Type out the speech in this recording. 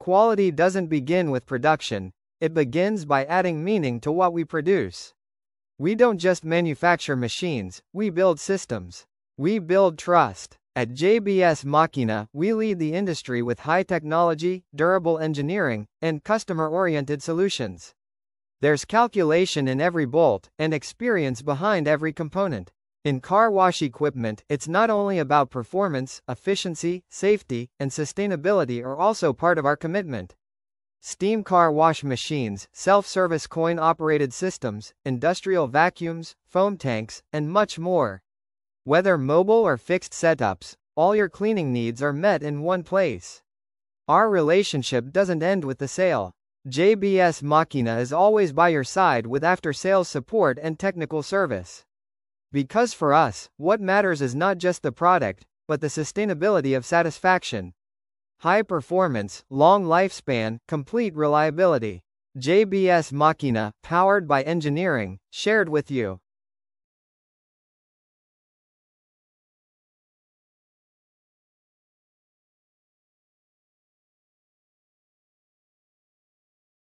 quality doesn't begin with production, it begins by adding meaning to what we produce. We don't just manufacture machines, we build systems. We build trust. At JBS Machina, we lead the industry with high technology, durable engineering, and customer-oriented solutions. There's calculation in every bolt, and experience behind every component. In car wash equipment, it's not only about performance, efficiency, safety, and sustainability are also part of our commitment. Steam car wash machines, self-service coin-operated systems, industrial vacuums, foam tanks, and much more. Whether mobile or fixed setups, all your cleaning needs are met in one place. Our relationship doesn't end with the sale. JBS Machina is always by your side with after-sales support and technical service. Because for us, what matters is not just the product, but the sustainability of satisfaction. High performance, long lifespan, complete reliability. JBS Machina, powered by engineering, shared with you.